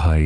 भाई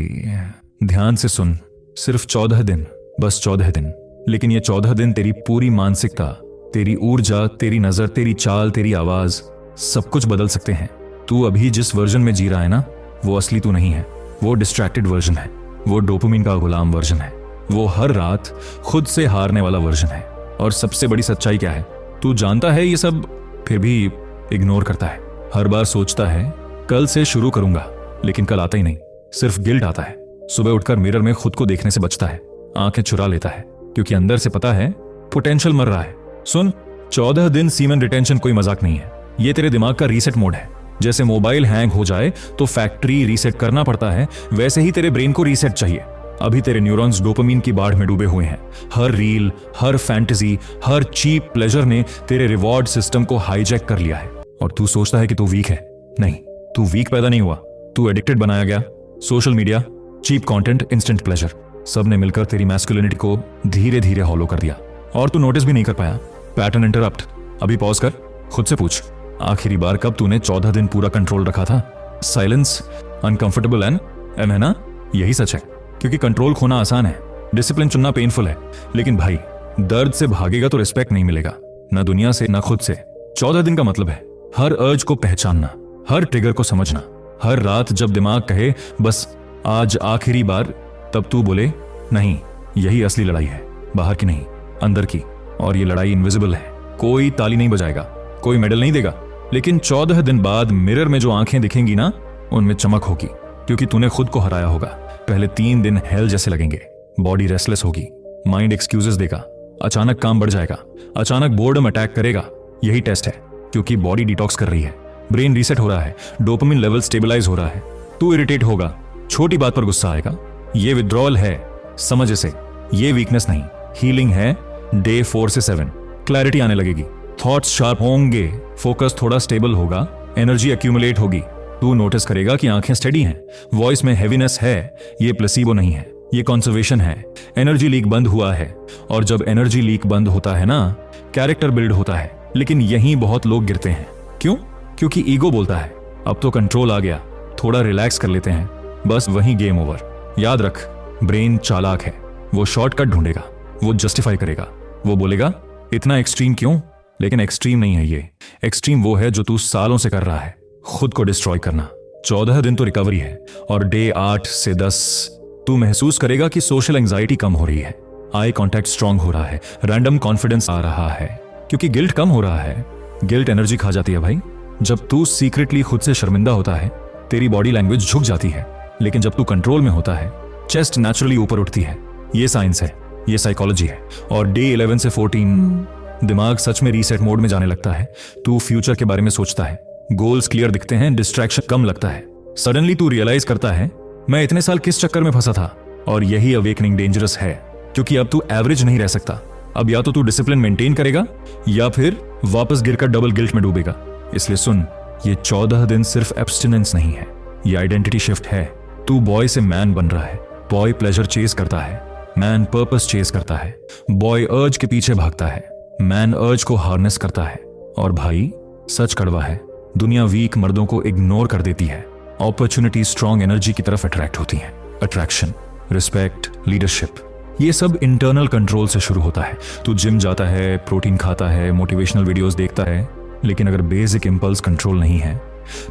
ध्यान से सुन, सिर्फ 14 दिन, बस 14 दिन। लेकिन ये 14 दिन तेरी पूरी मानसिकता, तेरी ऊर्जा, तेरी नजर, तेरी चाल, तेरी आवाज, सब कुछ बदल सकते हैं। तू अभी जिस वर्जन में जी रहा है ना, वो असली तू नहीं है। वो डिस्ट्रैक्टेड वर्जन है, वो डोपामिन का गुलाम वर्जन है, वो हर रात खुद से हारने वाला वर्जन है। और सबसे बड़ी सच्चाई क्या है, तू जानता है ये सब, फिर भी इग्नोर करता है। हर बार सोचता है कल से शुरू करूंगा, लेकिन कल आता ही नहीं। सिर्फ गिल्ट आता है। सुबह उठकर मिरर में खुद को देखने से बचता है, आंखें चुरा लेता है, क्योंकि अंदर से पता है पोटेंशियल मर रहा है। सुन, 14 दिन सीमन रिटेंशन कोई मजाक नहीं है। ये तेरे दिमाग का रीसेट मोड है। जैसे मोबाइल हैंग हो जाए तो फैक्ट्री रीसेट करना पड़ता है, वैसे ही तेरे ब्रेन को रीसेट चाहिए। अभी तेरे न्यूरॉन्स डोपामिन की बाढ़ में डूबे हुए हैं। हर रील, हर फैंटेसी, हर चीप प्लेजर ने तेरे रिवॉर्ड सिस्टम को हाईजैक कर लिया है। और तू सोचता है कि तू वीक है। नहीं, तू वीक पैदा नहीं हुआ, तू एडिक्टेड बनाया गया। Social media, cheap content, instant pleasure, सब ने मिलकर तेरी मैस्कुलिनिटी को धीरे धीरे हॉलो कर दिया। और तू नोटिस भी नहीं कर पाया। Pattern interrupt. अभी पॉज कर, खुद से पूछ, आखिरी बार कब तूने 14 दिन पूरा कंट्रोल रखा था? साइलेंस, अनकंफर्टेबल एंड एम है ना? यही सच है। क्योंकि कंट्रोल खोना आसान है, डिसिप्लिन चुनना पेनफुल है। लेकिन भाई, दर्द से भागेगा तो रिस्पेक्ट नहीं मिलेगा, ना दुनिया से ना खुद से। 14 दिन का मतलब है हर अर्ज को पहचानना, हर ट्रिगर को समझना। हर रात जब दिमाग कहे बस आज आखिरी बार, तब तू बोले नहीं, यही असली लड़ाई है, बाहर की नहीं, अंदर की। और ये लड़ाई इनविजिबल है। कोई ताली नहीं बजाएगा, कोई मेडल नहीं देगा, लेकिन 14 दिन बाद मिरर में जो आंखें दिखेंगी ना, उनमें चमक होगी, क्योंकि तूने खुद को हराया होगा। पहले 3 दिन हेल जैसे लगेंगे। बॉडी रेस्टलेस होगी, माइंड एक्सक्यूजेस देगा, अचानक काम बढ़ जाएगा, अचानक बोर्डम अटैक करेगा। यही टेस्ट है, क्योंकि बॉडी डिटॉक्स कर रही है, ब्रेन रीसेट हो रहा है, डोपामिन लेवल स्टेबलाइज हो रहा है। तू इरिटेट होगा, छोटी बात पर गुस्सा आएगा। ये विड्रॉल है, समझ इसे। ये वीकनेस नहीं, हीलिंग है। डे 4 से 7 क्लैरिटी आने लगेगी, थॉट्स शार्प होंगे, फोकस थोड़ा स्टेबल होगा, एनर्जी एक्यूमुलेट होगी। तू नोटिस करेगा कि आंखें स्टेडी हैं, वॉइस में हैवीनेस है। ये प्लेसिबो नहीं है, ये कंजर्वेशन है। एनर्जी लीक बंद हुआ है। और जब एनर्जी लीक बंद होता है ना, कैरेक्टर बिल्ड होता है। लेकिन यहीं बहुत लोग गिरते हैं। क्यों? क्योंकि ईगो बोलता है अब तो कंट्रोल आ गया, थोड़ा रिलैक्स कर लेते हैं, बस वहीं गेम ओवर। याद रख, ब्रेन चालाक है। वो शॉर्टकट ढूंढेगा, वो जस्टिफाई करेगा, वो बोलेगा इतना एक्सट्रीम क्यों? लेकिन एक्सट्रीम नहीं है ये। एक्सट्रीम वो है जो तू सालों से कर रहा है, खुद को डिस्ट्रॉय करना। 14 दिन तो रिकवरी है, और डे 8 से 10 तू महसूस करेगा कि सोशल एंजाइटी कम हो रही है, आई कॉन्टैक्ट स्ट्रांग हो रहा है, रैंडम कॉन्फिडेंस आ रहा है, क्योंकि गिल्ट कम हो रहा है। गिल्ट एनर्जी खा जाती है भाई। जब तू सीक्रेटली खुद से शर्मिंदा होता है, तेरी बॉडी लैंग्वेज झुक जाती है। लेकिन जब तू कंट्रोल में होता है, चेस्ट नेचुरली ऊपर उठती है। ये साइंस है, ये साइकोलॉजी है। और डे 11 से 14 दिमाग सच में रीसेट मोड में जाने लगता है। तू फ्यूचर के बारे में सोचता है, गोल्स क्लियर दिखते हैं, डिस्ट्रैक्शन कम लगता है। सडनली तू रियलाइज करता है मैं इतने साल किस चक्कर में फंसा था। और यही अवेकनिंग डेंजरस है, क्योंकि अब तू एवरेज नहीं रह सकता। अब या तो तू डिसिप्लिन मेंटेन करेगा, या फिर वापस गिरकर डबल गिल्ट में डूबेगा। इसलिए सुन, ये 14 दिन सिर्फ एब्स्टिनेंस नहीं है, ये आइडेंटिटी शिफ्ट है। तू बॉय से मैन बन रहा है। बॉय प्लेजर चेस करता है, मैन पर्पस चेस करता है। बॉय अर्ज के पीछे भागता है, मैन अर्ज को हार्नेस करता है। और भाई, सच कड़वा है, दुनिया वीक मर्दों को इग्नोर कर देती है, अपॉर्चुनिटी स्ट्रॉन्ग एनर्जी की तरफ अट्रैक्ट होती है। अट्रैक्शन, रिस्पेक्ट, लीडरशिप, ये सब इंटरनल कंट्रोल से शुरू होता है। तू जिम जाता है, प्रोटीन खाता है, मोटिवेशनल वीडियोस देखता है, लेकिन अगर बेसिक इंपल्स कंट्रोल नहीं है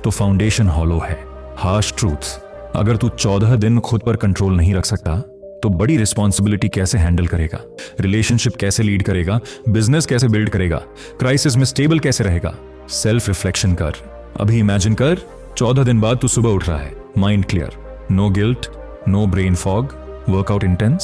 तो फाउंडेशन हॉलो है। हार्श ट्रूथ, अगर तू 14 दिन खुद पर कंट्रोल नहीं रख सकता तो बड़ी रिस्पॉन्सिबिलिटी कैसे हैंडल करेगा? रिलेशनशिप कैसे लीड करेगा? बिजनेस कैसे बिल्ड करेगा? क्राइसिस में स्टेबल कैसे रहेगा? सेल्फ रिफ्लेक्शन कर। अभी इमेजिन कर, 14 दिन बाद तू सुबह उठ रहा है, mind clear, no guilt, no brain fog, workout intense,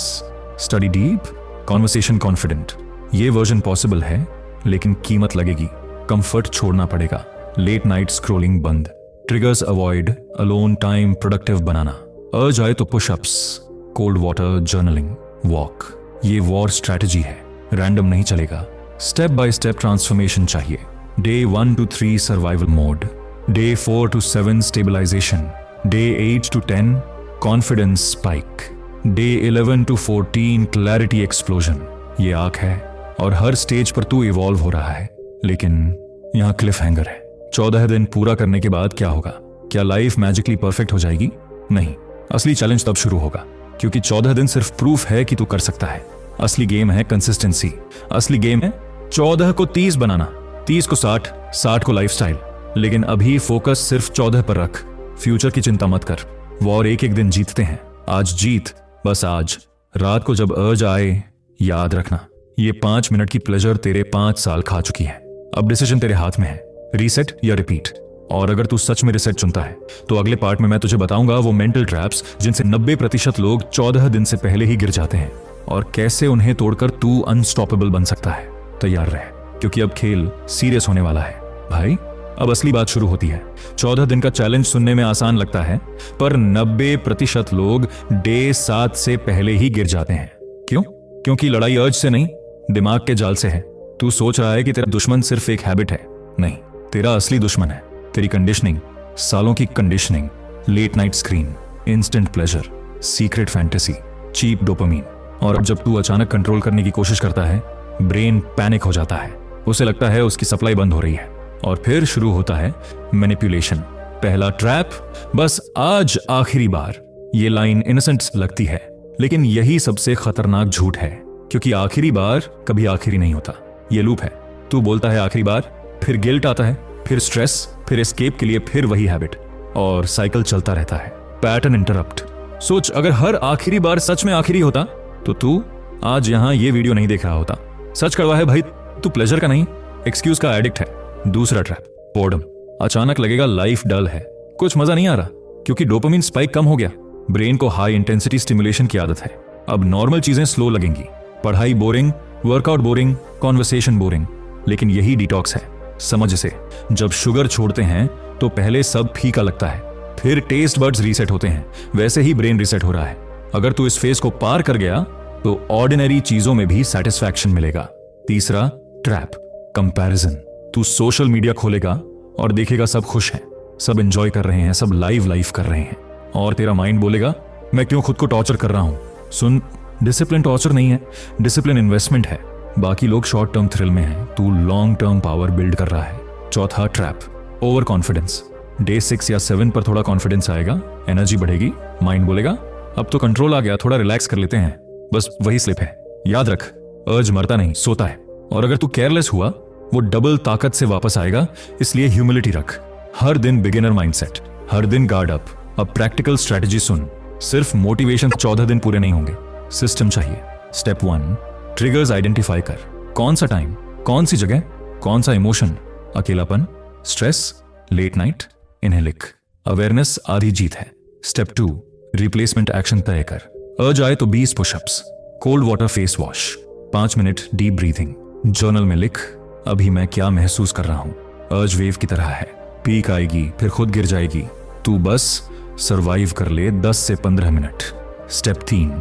study deep, conversation confident. ये वर्जन पॉसिबल है, लेकिन कीमत लगेगी। कंफर्ट छोड़ना पड़ेगा, लेट नाइट स्क्रोलिंग बंद, triggers avoid, alone time productive बनाना। अर्ज आए तो pushups, cold water, journaling, walk. ये वॉर स्ट्रैटेजी है, रैंडम नहीं चलेगा। स्टेप बाय स्टेप ट्रांसफॉर्मेशन चाहिए। Day 1 to 3 survival mode, day 4 to 7 stabilization, day 8 to 10 confidence spike, day 11 to 14 clarity explosion. ये आंख है, और हर स्टेज पर तू इवॉल्व हो रहा है। लेकिन यहाँ क्लिफ हैंगर है। 14 दिन पूरा करने के बाद क्या होगा? क्या लाइफ मैजिकली परफेक्ट हो जाएगी? नहीं, असली चैलेंज तब शुरू होगा, क्योंकि 14 दिन सिर्फ प्रूफ है कि तू कर सकता है। असली गेम है कंसिस्टेंसी। असली गेम है 14 को 30 बनाना, 30 को 60, 60 को लाइफस्टाइल। लेकिन अभी फोकस सिर्फ 14 पर रख। फ्यूचर की चिंता मत कर। वॉर एक एक दिन जीतते हैं। आज जीत, बस आज। रात को जब अर्ज आए, याद रखना, ये 5 मिनट की प्लेजर तेरे 5 साल खा चुकी है। अब डिसीजन तेरे हाथ में है, रीसेट या रिपीट। और अगर तू सच में रिसेट चुनता है तो अगले पार्ट में मैं तुझे बताऊंगा वो मेंटल ट्रैप्स जिनसे 90% लोग 14 दिन से पहले ही गिर जाते हैं, और कैसे उन्हें तोड़कर तू अनस्टॉपेबल बन सकता है। तैयार रहे, क्योंकि अब खेल सीरियस होने वाला है भाई। अब असली बात शुरू होती है। 14 दिन का चैलेंज सुनने में आसान लगता है, पर 90% लोग डे 7 से पहले ही गिर जाते हैं। क्यों? क्योंकि लड़ाई अर्ज से नहीं, दिमाग के जाल से है। तू सोच रहा है कि तेरा दुश्मन सिर्फ एक हैबिट है। नहीं, तेरा असली दुश्मन है तेरी कंडीशनिंग, सालों की conditioning, late night screen, instant pleasure, secret fantasy, cheap dopamine. और अब जब तू अचानक कंट्रोल करने की कोशिश करता है, ब्रेन पैनिक हो जाता है। उसे लगता है उसकी सप्लाई बंद हो रही है, और फिर शुरू होता है मैनिपुलेशन। पहला ट्रैप, बस आज आखिरी बार। ये लाइन इनोसेंट लगती है, लेकिन यही सबसे खतरनाक झूठ है, क्योंकि आखिरी बार कभी आखिरी नहीं होता। ये लूप है। तू बोलता है आखिरी बार, फिर गिल्ट आता है, फिर स्ट्रेस, फिर एस्केप के लिए फिर वही हैबिट, और साइकिल चलता रहता है। Pattern interrupt. सोच, अगर हर आखिरी बार सच में आखिरी होता तो तू आज यहां ये वीडियो नहीं देख रहा होता। सच कड़वा है भाई, तू प्लेजर का नहीं, एक्सक्यूज का एडिक्ट है। दूसरा ट्रैप, बोर्डम। अचानक लगेगा लाइफ डल है, कुछ मजा नहीं आ रहा, क्योंकि डोपामिन स्पाइक कम हो गया। ब्रेन को हाई इंटेंसिटी स्टिमुलेशन की आदत है। अब नॉर्मल चीजें स्लो लगेंगी। पढ़ाई boring, workout boring, conversation boring. लेकिन यही डिटॉक्स है, समझ इसे। जब शुगर छोड़ते हैं तो पहले सब फीका लगता है, फिर टेस्ट बड्स रीसेट होते हैं। वैसे ही ब्रेन रीसेट हो रहा है। अगर तू इस फेज को पार कर गया तो ऑर्डिनरी चीजों में भी सेटिस्फैक्शन मिलेगा। तीसरा ट्रैप, कंपैरिजन। तू सोशल मीडिया खोलेगा और देखेगा सब खुश हैं, सब एंजॉय कर रहे हैं, सब लाइफ कर रहे हैं, और तेरा माइंड बोलेगा मैं क्यों खुद को टॉर्चर कर रहा हूं। सुन, डिसिप्लिन टॉर्चर नहीं है, डिसिप्लिन इन्वेस्टमेंट है। बाकी लोग शॉर्ट टर्म थ्रिल में हैं, तू लॉन्ग टर्म पावर बिल्ड कर रहा है। चौथा ट्रैप, ओवर कॉन्फिडेंस। डे 6 या 7 पर थोड़ा कॉन्फिडेंस आएगा, एनर्जी बढ़ेगी, माइंड बोलेगा अब तो कंट्रोल आ गया, थोड़ा रिलैक्स कर लेते हैं। बस वही स्लिप है। याद रख, अर्ज मरता नहीं, सोता है। और अगर तू केयरलेस हुआ, वो डबल ताकत से वापस आएगा। इसलिए ह्यूमिलिटी रख। हर दिन बिगिनर माइंडसेट, हर दिन गार्ड अप। अब प्रैक्टिकल स्ट्रेटजी सुन। सिर्फ मोटिवेशन 14 दिन पूरे नहीं होंगे, सिस्टम चाहिए। स्टेप 1, ट्रिगर्स आइडेंटिफाई कर। कौन सा टाइम, कौन सी जगह, कौन सा इमोशन, अकेलापन, स्ट्रेस, लेट नाइट, इन्हें लिख। अवेयरनेस आधी जीत है। स्टेप 2, रिप्लेसमेंट एक्शन तय कर। अर्ज आए तो 20 pushups, cold water face wash, 5 minute deep breathing. Journal में लिख अभी मैं क्या महसूस कर रहा हूं। अर्ज वेव की तरह है, पीक आएगी फिर खुद गिर जाएगी। तू बस सरवाइव कर ले 10 से 15 मिनट। स्टेप 3,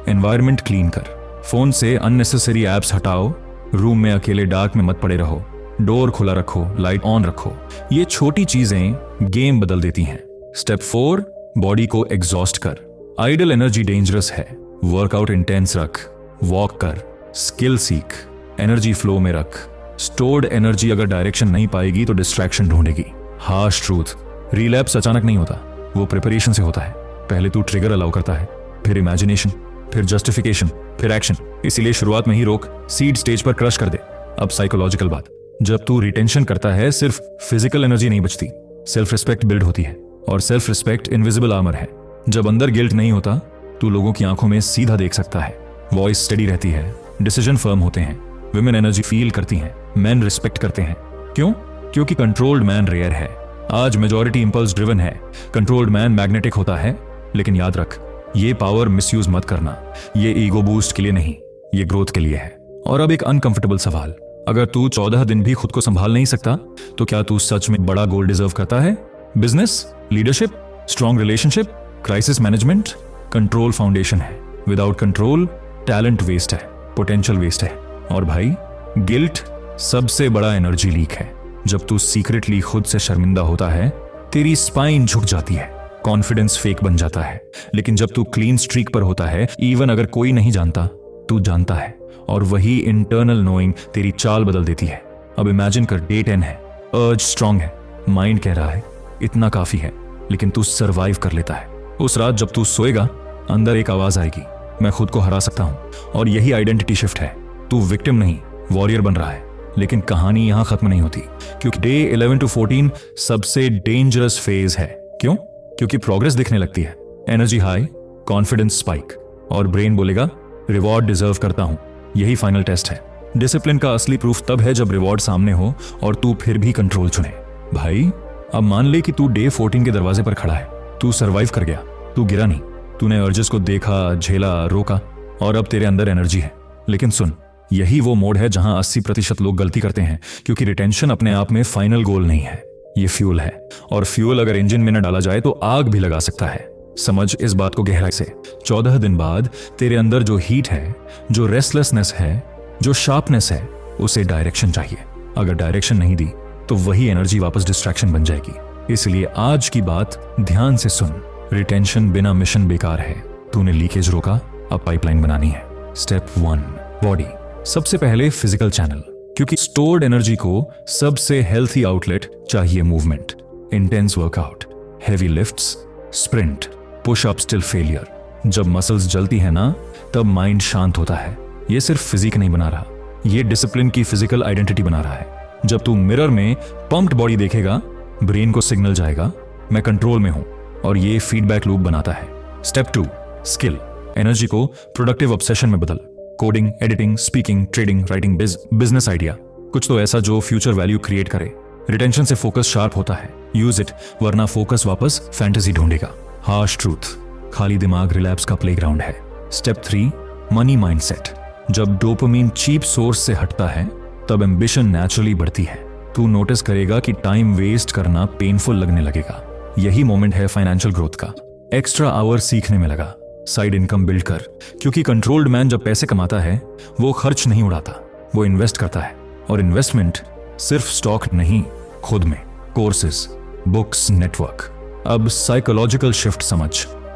एनवायरनमेंट क्लीन कर। फोन से अननेसेसरी एप्स हटाओ। रूम में अकेले डार्क में मत पड़े रहो। डोर खुला रखो, लाइट ऑन रखो। ये छोटी चीजें गेम बदल देती हैं। स्टेप 4, बॉडी को एग्जॉस्ट कर। आइडल एनर्जी डेंजरस है। वर्कआउट इंटेंस रख, वॉक कर, स्किल सीख, एनर्जी फ्लो में रख। स्टोर्ड एनर्जी अगर डायरेक्शन नहीं पाएगी तो डिस्ट्रैक्शन ढूंढेगी। हार्श ट्रूथ, रिलैप्स अचानक नहीं होता, वो प्रिपरेशन से होता है। पहले तू ट्रिगर अलाउ करता है, फिर इमेजिनेशन, फिर जस्टिफिकेशन, फिर एक्शन। इसीलिए शुरुआत में ही रोक, सीड स्टेज पर क्रश कर दे। अब साइकोलॉजिकल बात, जब तू रिटेंशन करता है सिर्फ फिजिकल एनर्जी नहीं बचती, सेल्फ रिस्पेक्ट बिल्ड होती है। और सेल्फ रिस्पेक्ट इनविजिबल आर्मर है। जब अंदर गिल्ट नहीं होता, तू लोगों की आंखों में सीधा देख सकता है। वॉइस स्टेडी रहती है, डिसीजन फर्म होते हैं। विमेन एनर्जी फील करती हैं, मेन रिस्पेक्ट करते हैं। क्यों? क्योंकि कंट्रोल्ड मैन रेयर है। आज मेजॉरिटी इंपल्स ड्रिवन है, कंट्रोल्ड मैन मैग्नेटिक होता है। लेकिन याद रख, ये पावर मिसयूज मत करना। ये ईगो बूस्ट के लिए नहीं, ये ग्रोथ के लिए है। और अब एक अनकंफर्टेबल सवाल, अगर तू 14 दिन भी खुद को संभाल नहीं सकता, तो क्या तू सच में बड़ा गोल डिजर्व करता है? Business, leadership, strong relationship, crisis management? Control foundation है। विदाउट कंट्रोल टैलेंट वेस्ट है, पोटेंशियल वेस्ट है। और भाई, गिल्ट सबसे बड़ा एनर्जी लीक है। जब तू सीक्रेटली खुद से शर्मिंदा होता है, तेरी स्पाइन झुक जाती है, कॉन्फिडेंस फेक बन जाता है। लेकिन जब तू क्लीन स्ट्रीक पर होता है, इवन अगर कोई नहीं जानता, तू जानता है। और वही इंटरनल नोइंग तेरी चाल बदल देती है। अब इमेजिन कर, डे 10 है, अर्ज स्ट्रांग है, माइंड कह रहा है इतना काफी है, लेकिन तू सरवाइव कर लेता है। उस रात जब तू सोएगा, अंदर एक आवाज आएगी, मैं खुद को हरा सकता हूं। और यही आइडेंटिटी शिफ्ट है। तू विक्टिम नहीं, वॉरियर बन रहा है। लेकिन कहानी यहां खत्म नहीं होती, क्योंकि डे 11 to 14 सबसे डेंजरस फेज है। क्यों? क्योंकि प्रोग्रेस दिखने लगती है, एनर्जी हाई, कॉन्फिडेंस स्पाइक, और ब्रेन बोलेगा रिवॉर्ड डिजर्व करता हूं। यही फाइनल टेस्ट है। डिसिप्लिन का असली प्रूफ तब है जब रिवॉर्ड सामने हो और तू फिर भी कंट्रोल चुने। भाई, अब मान ले कि तू डे 14 के दरवाजे पर खड़ा है। तू सरवाइव कर गया, तू गिरा नहीं, तूने अर्जेस को देखा, झेला, रोका, और अब तेरे अंदर एनर्जी है। लेकिन सुन, यही वो मोड है जहां 80% लोग गलती करते हैं, क्योंकि रिटेंशन अपने आप में फाइनल गोल नहीं है, ये फ्यूल है। और फ्यूल अगर इंजन में न डाला जाए तो आग भी लगा सकता है। समझ इस बात को गहराई से। 14 दिन बाद तेरे अंदर जो हीट है, जो रेस्टलेसनेस है, जो शार्पनेस है, उसे डायरेक्शन चाहिए। अगर डायरेक्शन नहीं दी तो वही एनर्जी वापस डिस्ट्रैक्शन बन जाएगी। इसलिए आज की बात ध्यान से सुन। रिटेंशन बिना मिशन बेकार है। तूने लीकेज रोका, अब पाइपलाइन बनानी है। Step 1, body. सबसे पहले फिजिकल चैनल, क्योंकि स्टोर्ड एनर्जी को सबसे हेल्थी आउटलेट चाहिए movement. Intense workout, heavy lifts, sprint, pushups till failure. जब मसल्स जलती है ना, तब माइंड शांत होता है। ये सिर्फ फिजिक नहीं बना रहा, ये डिसिप्लिन की फिजिकल आइडेंटिटी बना रहा है। जब तू मिरर में पंप्ड बॉडी देखेगा, ब्रेन को सिग्नल जाएगा मैं कंट्रोल में हूं, और ये फीडबैक लूप बनाता है। Step 2, skill. एनर्जी को प्रोडक्टिव ऑब्सेशन में बदल। Coding, editing, speaking, trading, writing, business idea, कुछ तो ऐसा जो फ्यूचर वैल्यू क्रिएट करे। रिटेंशन से फोकस शार्प होता है। यूज इट, वरना फोकस वापस फैंटेसी ढूंढेगा। हार्श ट्रूथ, खाली दिमाग रिलैप्स का प्लेग्राउंड है। Step 3, money mindset. जब डोपामिन चीप सोर्स से हटता है, तब एम्बिशन नेचुरली बढ़ती है। तू नोटिस करेगा कि टाइम वेस्ट करना पेनफुल लगने लगेगा। यही मोमेंट है फाइनेंशियल ग्रोथ का। एक्स्ट्रा आवर सीखने में लगा, साइड इनकम बिल्ड कर, क्योंकि कंट्रोल्ड मैन जब पैसे कमाता है वो खर्च नहीं उड़ाता, वो इन्वेस्ट करता है। और इन्वेस्टमेंट सिर्फ स्टॉक नहीं, खुद में, कोर्सेज, बुक्स, नेटवर्क। अब साइकोलॉजिकल शिफ्ट समझ।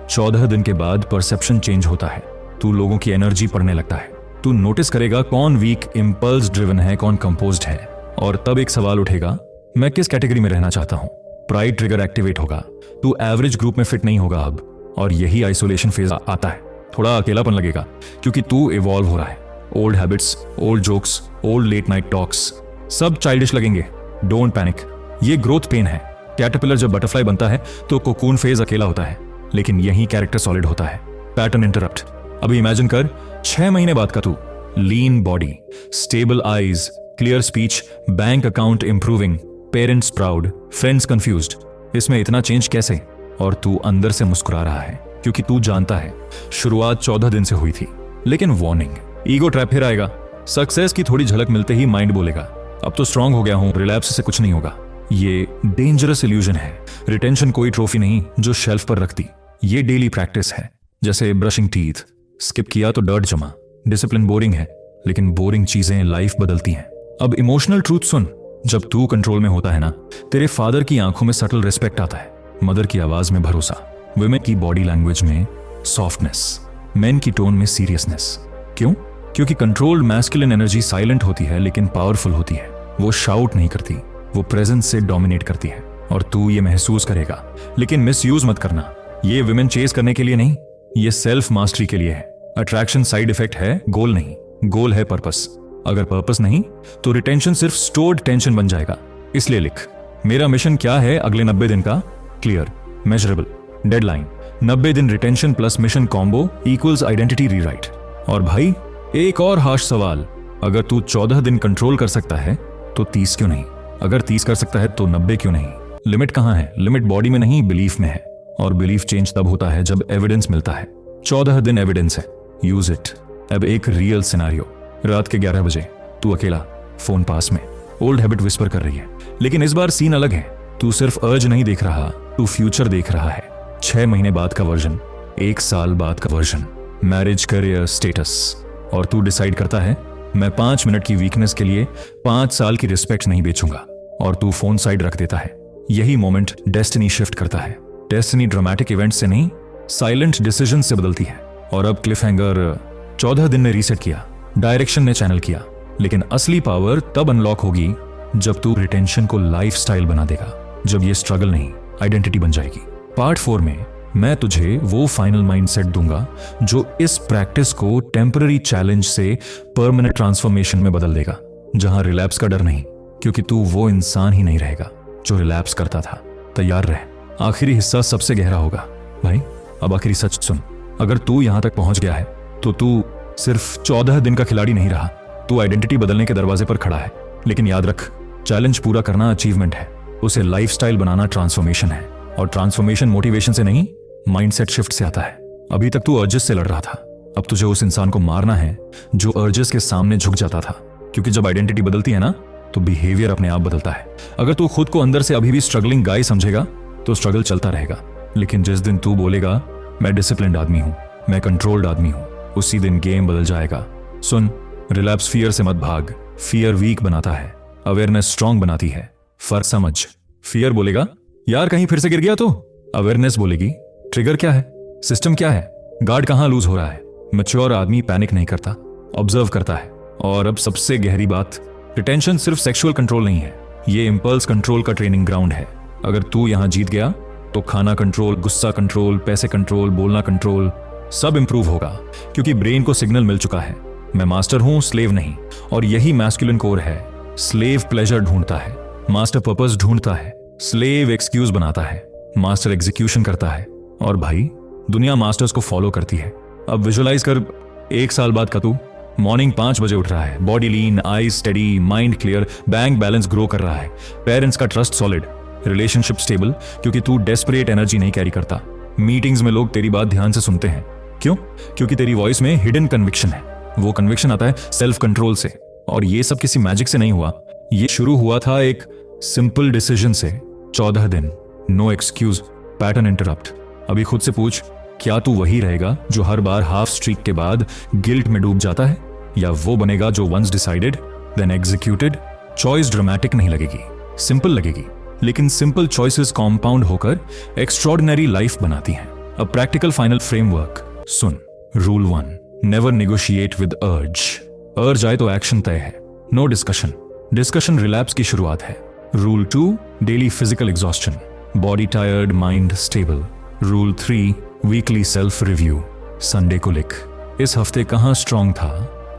14 दिन के बाद परसेप्शन चेंज होता है। तू लोगों की एनर्जी पढ़ने लगता है। तू नोटिस करेगा कौन वीक, इंपल्स ड्रिवन है, कौन कंपोज्ड है। और तब एक सवाल उठेगा, मैं किस कैटेगरी में रहना चाहता हूं। प्राइड ट्रिगर एक्टिवेट होगा। तू एवरेज ग्रुप में फिट नहीं होगा अब। और यही आइसोलेशन फेज आता है। थोड़ा अकेलापन लगेगा, क्योंकि तू इवॉल्व हो रहा है। Old habits, old jokes, old late night talks, सब चाइल्डिश लगेंगे। डोंट पैनिक, ये ग्रोथ पेन है। कैटरपिलर जब बटरफ्लाई बनता है तो कोकून फेज अकेला होता है, लेकिन यही कैरेक्टर सॉलिड होता है। Pattern interrupt. अभी इमेजिन कर, 6 महीने बाद का तू। Lean body, stable eyes, clear speech, bank account improving, parents proud, friends confused. इसमें इतना चेंज कैसे? और तू अंदर से मुस्कुरा रहा है, क्योंकि तू जानता है शुरुआत 14 दिन से हुई थी। लेकिन वार्निंग, ईगो ट्रैप फिर आएगा। सक्सेस की थोड़ी झलक मिलते ही माइंड बोलेगा अब तो स्ट्रांग हो गया हूं, रिलैप्स से कुछ नहीं होगा। ये डेंजरस इल्यूजन है। रिटेंशन कोई ट्रॉफी नहीं जो शेल्फ पर रखती, ये डेली प्रैक्टिस है। जैसे ब्रशिंग टीथ, स्किप किया तो डर्ट जमा। डिसिप्लिन बोरिंग है, लेकिन बोरिंग चीजें लाइफ बदलती हैं। अब इमोशनल ट्रूथ सुन। जब तू कंट्रोल में होता है ना, तेरे फादर की आंखों में सटल रिस्पेक्ट आता है, मदर की आवाज में भरोसा, वुमेन की बॉडी लैंग्वेज में सॉफ्टनेस, मेन की टोन में सीरियसनेस। क्यों? क्योंकि कंट्रोल्ड मैस्कुलिन एनर्जी साइलेंट होती है लेकिन पावरफुल होती है। वो शाउट नहीं करती, वो प्रेजेंस से डोमिनेट करती है। और तू ये महसूस करेगा। लेकिन मिसयूज मत करना, ये वुमेन चेज करने के लिए नहीं, ये सेल्फ मास्टरी के लिए है। अट्रैक्शन साइड इफेक्ट है, गोल नहीं। गोल है पर्पस। अगर पर्पस नहीं तो रिटेंशन सिर्फ स्टोर्ड टेंशन बन जाएगा। इसलिए लिख, मेरा मिशन क्या है अगले 90 दिन का? Clear, measurable, deadline. 90 दिन retention plus mission combo equals identity rewrite. और भाई, एक और हार्श सवाल, अगर तू 14 दिन कंट्रोल कर सकता है तो 30 क्यों नहीं? अगर 30 कर सकता है तो 90 क्यों नहीं? लिमिट कहां है? लिमिट बॉडी में नहीं, बिलीफ में है। और बिलीफ चेंज तब होता है जब एविडेंस मिलता है। 14 दिन एविडेंस है, यूज इट। अब एक रियल सिनेरियो, रात के 11 बजे, तू अकेला, फोन पास में, ओल्ड हैबिट विस्पर कर रही है। लेकिन इस बार सीन अलग है। तू सिर्फ अर्ज नहीं देख रहा, तू फ्यूचर देख रहा है। 6 महीने बाद का वर्जन, 1 साल बाद का वर्जन, मैरिज, करियर, स्टेटस। और तू डिसाइड करता है, मैं 5 मिनट की वीकनेस के लिए 5 साल की रिस्पेक्ट नहीं बेचूंगा। और तू फोन साइड रख देता है। यही मोमेंट डेस्टिनी शिफ्ट करता है। डेस्टिनी ड्रामेटिक इवेंट से नहीं, साइलेंट डिसीजन से बदलती है। और अब क्लिफ हैंगर 14 दिन ने रीसेट किया, डायरेक्शन ने चैनल किया। लेकिन असली पावर तब अनलॉक होगी जब तू रिटेंशन को लाइफस्टाइल बना देगा। जब ये स्ट्रगल नहीं, आइडेंटिटी बन जाएगी। पार्ट 4 में मैं तुझे वो फाइनल माइंडसेट दूंगा जो इस प्रैक्टिस को टेम्पररी चैलेंज से परमानेंट ट्रांसफॉर्मेशन में बदल देगा, जहां रिलैप्स का डर नहीं, क्योंकि तू वो इंसान ही नहीं रहेगा जो रिलैप्स करता था। तैयार रह, आखिरी हिस्सा सबसे गहरा होगा भाई। अब आखिरी सच सुन, अगर तू यहां तक पहुंच गया है तो तू सिर्फ 14 दिन का खिलाड़ी नहीं रहा, तू आइडेंटिटी बदलने के दरवाजे पर खड़ा है। लेकिन याद रख, चैलेंज पूरा करना अचीवमेंट है, उसे लाइफस्टाइल बनाना ट्रांसफॉर्मेशन है, और ट्रांसफॉर्मेशन मोटिवेशन से नहीं, माइंडसेट शिफ्ट से आता है। अभी तक तू अर्जेस से लड़ रहा था, अब तुझे उस इंसान को मारना है जो अर्जेस के सामने झुक जाता था, क्योंकि जब आइडेंटिटी बदलती है ना तो बिहेवियर अपने आप बदलता है। अगर तू खुद को अंदर से अभी भी स्ट्रगलिंग गाय समझेगा तो स्ट्रगल चलता रहेगा, लेकिन जिस दिन तू बोलेगा मैं डिसिप्लिन्ड आदमी हूं, मैं कंट्रोल्ड आदमी हूं, उसी दिन गेम बदल जाएगा। सुन, रिलैप्स फियर से मत भाग, फियर वीक बनाता है, अवेयरनेस स्ट्रांग बनाती है। फर्क समझ, फियर बोलेगा यार कहीं फिर से गिर गया तो, अवेयरनेस बोलेगी ट्रिगर क्या है, सिस्टम क्या है, गार्ड कहां लूज हो रहा है। मैच्योर आदमी पैनिक नहीं करता, ऑब्जर्व करता है। और अब सबसे गहरी बात, रिटेंशन सिर्फ सेक्सुअल कंट्रोल नहीं है, ये इंपल्स कंट्रोल का ट्रेनिंग ग्राउंड है। अगर तू यहां जीत गया तो खाना कंट्रोल, गुस्सा कंट्रोल, पैसे कंट्रोल, बोलना कंट्रोल, सब इंप्रूव होगा, क्योंकि ब्रेन को सिग्नल मिल चुका है मैं मास्टर हूं, स्लेव नहीं। और यही मैस्कुलिन कोर है। स्लेव प्लेजर ढूंढता है, मास्टर पर्पस ढूंढता है, स्लेव एक्सक्यूज बनाता है, मास्टर एग्जीक्यूशन करता है। और भाई दुनिया मास्टर्स को फॉलो करती है। अब विजुअलाइज कर, 1 साल बाद का तू मॉर्निंग 5 बजे उठ रहा है, body lean, eyes steady, mind clear, bank balance grow कर रहा है, पेरेंट्स का ट्रस्ट सॉलिड, रिलेशनशिप स्टेबल, क्योंकि तू डेस्परेट एनर्जी नहीं कैरी करता। मीटिंग्स में लोग तेरी बात ध्यान से सुनते हैं, क्यों? क्योंकि तेरी वॉइस में हिडन कन्विक्शन है। वो कन्विक्शन आता है सेल्फ कंट्रोल से। और ये सब किसी मैजिक से नहीं हुआ, ये शुरू हुआ था एक सिंपल डिसीजन से। 14 दिन, नो एक्सक्यूज, पैटर्न इंटरप्ट। अभी खुद से पूछ, क्या तू वही रहेगा जो हर बार हाफ स्ट्रीक के बाद गिल्ट में डूब जाता है, या वो बनेगा जो once decided then executed? Choice dramatic नहीं लगेगी, सिंपल लगेगी, लेकिन सिंपल चॉइसेस कॉम्पाउंड होकर एक्स्ट्रॉर्डिनरी लाइफ बनाती हैं। अ प्रैक्टिकल फाइनल फ्रेमवर्क सुन। Rule 1, never negotiate with urge. Urge आए तो एक्शन तय है, नो डिस्कशन। डिस्कशन रिलैप्स की शुरुआत है। Rule 2, daily physical exhaustion, body tired, mind stable. Rule 3, weekly self review. Sunday को लिख, इस हफ्ते कहां स्ट्रांग था,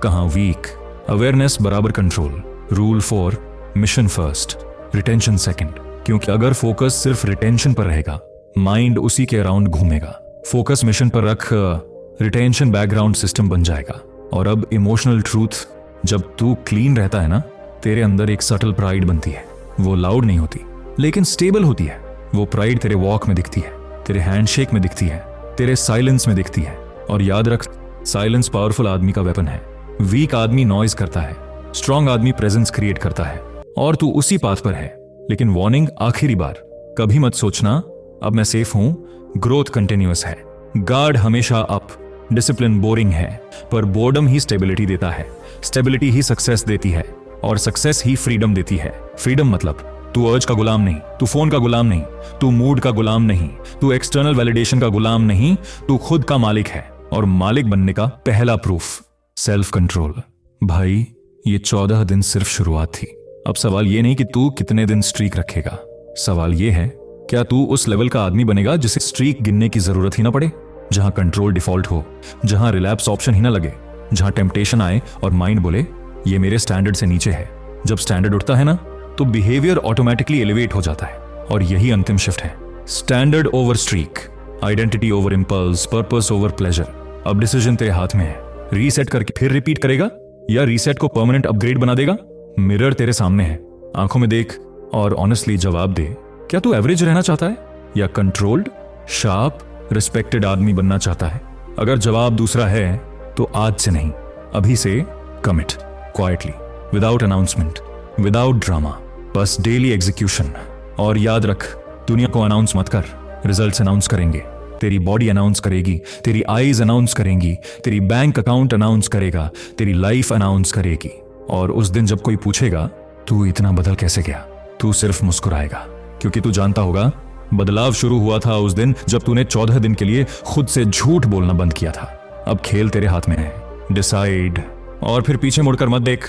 कहां वीक, अवेयरनेस बराबर control. Rule 4, mission first, retention second, क्योंकि अगर फोकस सिर्फ रिटेंशन पर रहेगा, माइंड उसी के अराउंड घूमेगा। फोकस मिशन पर रख, रिटेंशन बैकग्राउंड सिस्टम बन जाएगा। और अब इमोशनल ट्रूथ, जब तू क्लीन रहता है ना, तेरे अंदर एक सटल प्राइड बनती है। वो लाउड नहीं होती, लेकिन स्टेबल होती है। वो प्राइड तेरे वॉक में दिखती है, तेरे हैंडशेक में दिखती है, तेरे साइलेंस में दिखती है। और याद रख, साइलेंस पावरफुल आदमी का वेपन है। वीक आदमी नॉइज करता है, स्ट्रांग आदमी प्रेजेंस क्रिएट करता है। और तू उसी पाथ पर है। लेकिन वार्निंग, आखिरी बार, कभी मत सोचना अब मैं सेफ हूं। ग्रोथ कंटिन्यूअस है, गार्ड हमेशा अप, डिसिप्लिन बोरिंग है, पर बोर्डम ही स्टेबिलिटी देता है, स्टेबिलिटी ही सक्सेस देती है, और सक्सेस ही फ्रीडम देती है। फ्रीडम मतलब तू अर्ज का गुलाम नहीं, तू फोन का गुलाम नहीं, तू मूड का गुलाम नहीं, तू एक्सटर्नल वैलिडेशन का गुलाम नहीं, तू खुद का मालिक है। और मालिक बनने का पहला प्रूफ, सेल्फ कंट्रोल। भाई ये 14 दिन सिर्फ शुरुआत थी। अब सवाल ये नहीं कि तू कितने दिन स्ट्रीक रखेगा, सवाल ये है क्या तू उस लेवल का आदमी बनेगा जिसे स्ट्रीक गिनने की जरूरत ही ना पड़े, जहां कंट्रोल डिफॉल्ट हो, जहां रिलैप्स ऑप्शन ही ना लगे, जहां टेम्पटेशन आए और माइंड बोले ये मेरे स्टैंडर्ड से नीचे है। जब स्टैंडर्ड उठता है ना तो बिहेवियर ऑटोमेटिकली एलिवेट हो जाता है। और यही अंतिम शिफ्ट है, standard over streak, identity over impulse, purpose over pleasure. अब डिसीजन तेरे हाथ में है, रीसेट करके फिर रिपीट करेगा या रीसेट को परमानेंट अपग्रेड बना देगा। मिरर तेरे सामने है, आंखों में देख और ऑनेस्टली जवाब दे, क्या तू एवरेज रहना चाहता है या कंट्रोल्ड, शार्प, रिस्पेक्टेड आदमी बनना चाहता है? अगर जवाब दूसरा है तो आज से नहीं, अभी से commit, quietly, without announcement, without drama, बस डेली एग्जीक्यूशन। और याद रख, दुनिया को अनाउंस मत कर, रिजल्ट्स अनाउंस करेंगे। तेरी बॉडी अनाउंस करेगी, तेरी आईज अनाउंस करेंगी, तेरी बैंक अकाउंट अनाउंस करेगा, तेरी लाइफ अनाउंस करेगी। और उस दिन जब कोई पूछेगा तू इतना बदल कैसे गया, तू सिर्फ मुस्कुराएगा, क्योंकि तू जानता होगा बदलाव शुरू हुआ था उस दिन जब तूने 14 दिन के लिए खुद से झूठ बोलना बंद किया था। अब खेल तेरे हाथ में है, डिसाइड। और फिर पीछे मुड़कर मत देख,